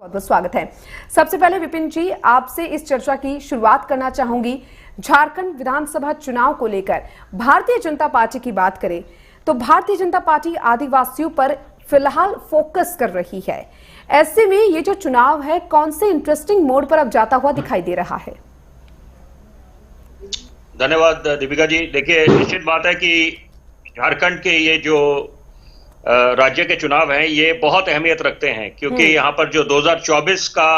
बहुत बहुत स्वागत है। सबसे पहले विपिन जी, आपसे इस चर्चा की शुरुआत करना चाहूंगी। झारखंड विधानसभा चुनाव को लेकर भारतीय जनता पार्टी की बात करें तो भारतीय जनता पार्टी आदिवासियों पर फिलहाल फोकस कर रही है। ऐसे में ये जो चुनाव है कौन से इंटरेस्टिंग मोड पर अब जाता हुआ दिखाई दे रहा है? धन्यवाद दीपिका जी। देखिए, निश्चित बात है कि झारखंड के ये जो राज्य के चुनाव हैं ये बहुत अहमियत रखते हैं, क्योंकि यहाँ पर जो 2024 का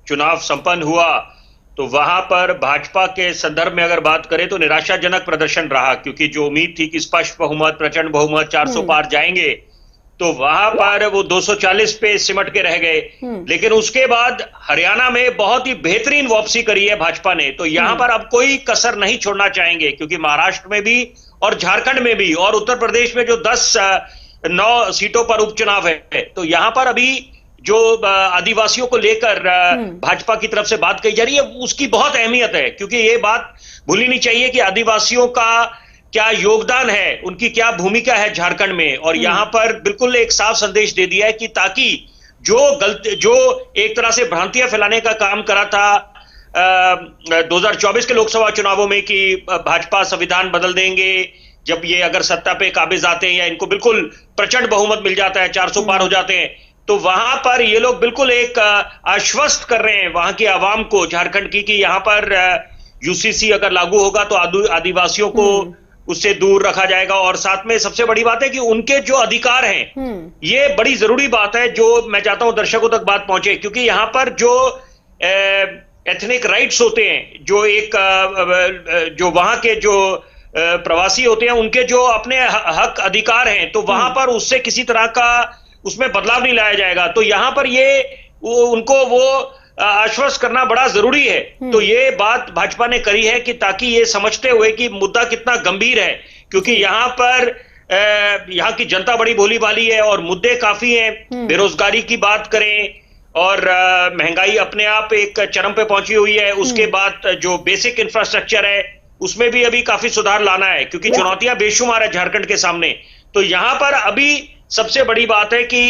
चुनाव संपन्न हुआ तो वहां पर भाजपा के संदर्भ में अगर बात करें तो निराशाजनक प्रदर्शन रहा, क्योंकि जो उम्मीद थी कि स्पष्ट बहुमत, प्रचंड बहुमत 400 पार जाएंगे, तो वहां पर वो 240 पे सिमट के रह गए। लेकिन उसके बाद हरियाणा में बहुत ही बेहतरीन वापसी करी है भाजपा ने। तो यहां पर अब कोई कसर नहीं छोड़ना चाहेंगे, क्योंकि महाराष्ट्र में भी और झारखंड में भी और उत्तर प्रदेश में जो 9 सीटों पर उपचुनाव है, तो यहां पर अभी जो आदिवासियों को लेकर भाजपा की तरफ से बात कही जा रही है उसकी बहुत अहमियत है, क्योंकि ये बात भूलनी नहीं चाहिए कि आदिवासियों का क्या योगदान है, उनकी क्या भूमिका है झारखंड में। और यहां पर बिल्कुल एक साफ संदेश दे दिया है कि ताकि जो एक तरह से भ्रांतियां फैलाने का काम करा था 2024 के लोकसभा चुनावों में कि भाजपा संविधान बदल देंगे जब ये अगर सत्ता पे काबिज आते हैं या इनको बिल्कुल प्रचंड बहुमत मिल जाता है, 400 पार हो जाते हैं, तो वहां पर ये लोग बिल्कुल एक आश्वस्त कर रहे हैं वहां की आवाम को, झारखंड की, कि यहां पर यूसीसी अगर लागू होगा तो आदिवासियों को उससे दूर रखा जाएगा। और साथ में सबसे बड़ी बात है कि उनके जो अधिकार हैं, ये बड़ी जरूरी बात है जो मैं चाहता हूं दर्शकों तक बात पहुंचे, क्योंकि यहां पर जो एथनिक राइट्स होते हैं, जो वहां के जो प्रवासी होते हैं, उनके जो अपने हक अधिकार हैं, तो वहां पर उससे किसी तरह का उसमें बदलाव नहीं लाया जाएगा। तो यहां पर उनको वो आश्वस्त करना बड़ा जरूरी है। तो ये बात भाजपा ने करी है कि ताकि ये समझते हुए कि मुद्दा कितना गंभीर है, क्योंकि यहां पर यहां की जनता बड़ी भोली भाली है और मुद्दे काफी हैं। बेरोजगारी की बात करें और महंगाई अपने आप एक चरम पे पहुंची हुई है। उसके बाद जो बेसिक इंफ्रास्ट्रक्चर है उसमें भी अभी काफी सुधार लाना है, क्योंकि चुनौतियां बेशुमार है झारखंड के सामने। तो यहां पर अभी सबसे बड़ी बात है कि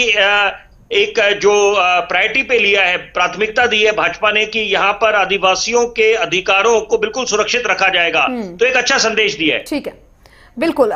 एक जो प्रायोरिटी पे लिया है, प्राथमिकता दी है भाजपा ने कि यहां पर आदिवासियों के अधिकारों को बिल्कुल सुरक्षित रखा जाएगा। तो एक अच्छा संदेश दिया है। ठीक है, बिल्कुल।